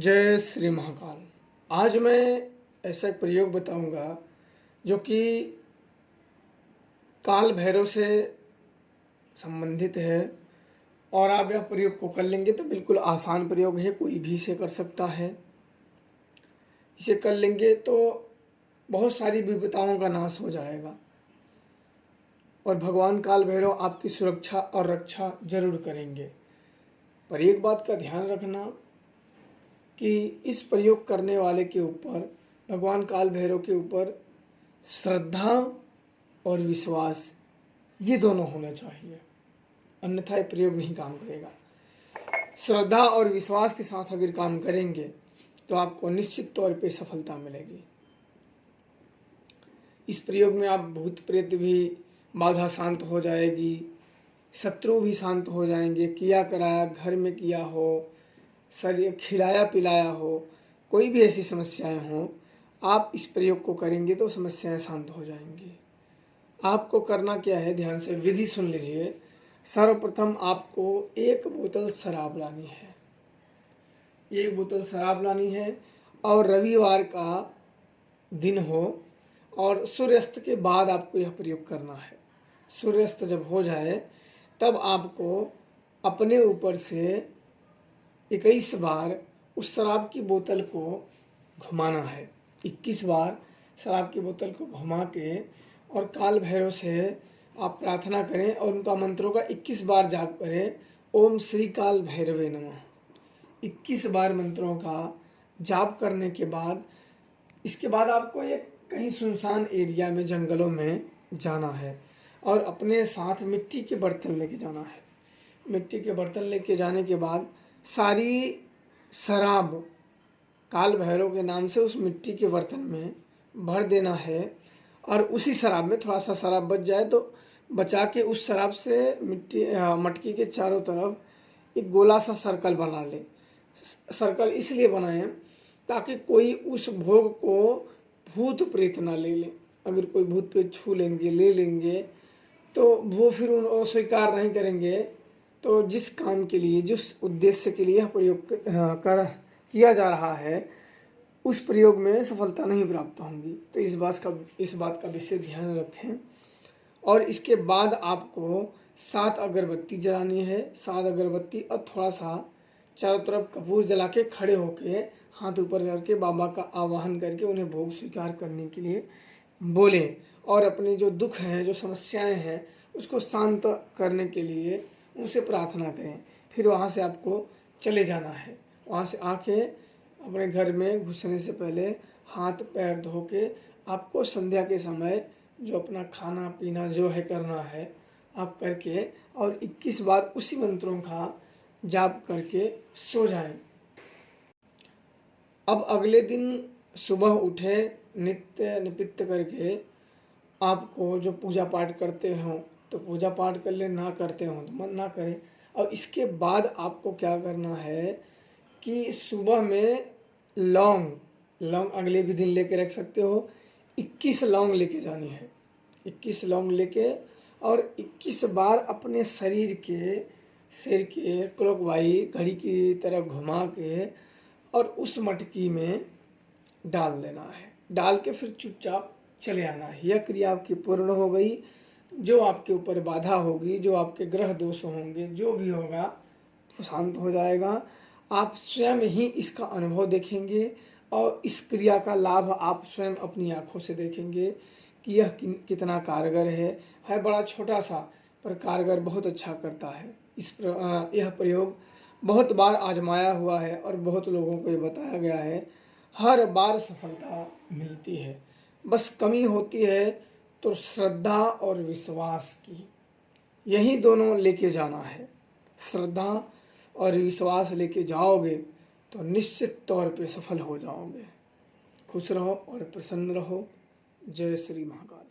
जय श्री महाकाल। आज मैं ऐसा एक प्रयोग बताऊंगा जो कि काल भैरव से संबंधित है और आप यह प्रयोग को कर लेंगे तो बिल्कुल आसान प्रयोग है, कोई भी इसे कर सकता है। इसे कर लेंगे तो बहुत सारी विपदाओं का नाश हो जाएगा और भगवान काल भैरव आपकी सुरक्षा और रक्षा जरूर करेंगे। पर एक बात का ध्यान रखना कि इस प्रयोग करने वाले के ऊपर, भगवान काल भैरव के ऊपर श्रद्धा और विश्वास ये दोनों होना चाहिए, अन्यथा ये प्रयोग नहीं काम करेगा। श्रद्धा और विश्वास के साथ अगर काम करेंगे तो आपको निश्चित तौर पे सफलता मिलेगी। इस प्रयोग में आप भूत प्रेत भी बाधा शांत हो जाएगी, शत्रु भी शांत हो जाएंगे। किया कराया घर में किया हो, शरीर खिलाया पिलाया हो, कोई भी ऐसी समस्याएं हों, आप इस प्रयोग को करेंगे तो समस्याएं शांत हो जाएंगी। आपको करना क्या है, ध्यान से विधि सुन लीजिए। सर्वप्रथम आपको एक बोतल शराब लानी है, एक बोतल शराब लानी है और रविवार का दिन हो और सूर्यास्त के बाद आपको यह प्रयोग करना है। सूर्यास्त जब हो जाए तब आपको अपने ऊपर से 21 बार उस शराब की बोतल को घुमाना है। 21 बार शराब की बोतल को घुमा के और काल भैरव से आप प्रार्थना करें और उनका मंत्रों का 21 बार जाप करें। ओम श्री काल भैरवे नमः। 21 बार मंत्रों का जाप करने के बाद इसके बाद आपको एक कहीं सुनसान एरिया में, जंगलों में जाना है और अपने साथ मिट्टी के बर्तन लेके जाना है। मिट्टी के बर्तन लेके जाने के बाद सारी शराब काल भैरव के नाम से उस मिट्टी के बर्तन में भर देना है और उसी शराब में थोड़ा सा शराब बच जाए तो बचा के उस शराब से मटकी के चारों तरफ एक गोला सा सर्कल बना ले। सर्कल इसलिए बनाएं ताकि कोई उस भोग को भूत प्रेत ना ले ले। अगर कोई भूत प्रेत छू लेंगे, ले लेंगे तो वो फिर स्वीकार नहीं करेंगे। तो जिस काम के लिए, जिस उद्देश्य के लिए यह प्रयोग किया जा रहा है, उस प्रयोग में सफलता नहीं प्राप्त होंगी। तो इस बात का विशेष ध्यान रखें। और इसके बाद आपको 7 अगरबत्ती जलानी है। 7 अगरबत्ती और थोड़ा सा चारों तरफ कपूर जला के खड़े होके हाथ ऊपर करके बाबा का आवाहन करके उन्हें भोग स्वीकार करने के लिए बोलें और अपने जो दुख हैं, जो समस्याएं हैं, उसको शांत करने के लिए उनसे प्रार्थना करें। फिर वहाँ से आपको चले जाना है। वहाँ से आके अपने घर में घुसने से पहले हाथ पैर धो के आपको संध्या के समय जो अपना खाना पीना जो है करना है आप करके और 21 बार उसी मंत्रों का जाप करके सो जाएं। अब अगले दिन सुबह उठे, नित्य निपित्त करके आपको जो पूजा पाठ करते हो तो पूजा पाठ कर ले, ना करते हो तो मत ना करें। और इसके बाद आपको क्या करना है कि सुबह में लौंग अगले भी दिन लेके रख सकते हो। 21 लौंग लेके जानी है। 21 लौंग लेके और 21 बार अपने सिर के क्लॉकवाइज घड़ी की तरह घुमा के और उस मटकी में डाल देना है। डाल के फिर चुपचाप चले आना है। यह क्रिया आपकी पूर्ण हो गई। जो आपके ऊपर बाधा होगी, जो आपके ग्रह दोष होंगे, जो भी होगा वो शांत हो जाएगा। आप स्वयं ही इसका अनुभव देखेंगे और इस क्रिया का लाभ आप स्वयं अपनी आंखों से देखेंगे कि यह कितना कारगर है बड़ा छोटा सा पर कारगर बहुत अच्छा करता है। यह प्रयोग बहुत बार आजमाया हुआ है और बहुत लोगों को ये बताया गया है। हर बार सफलता मिलती है, बस कमी होती है तो श्रद्धा और विश्वास की। यही दोनों लेके जाना है। श्रद्धा और विश्वास लेके जाओगे तो निश्चित तौर पे सफल हो जाओगे। खुश रहो और प्रसन्न रहो। जय श्री महाकाल।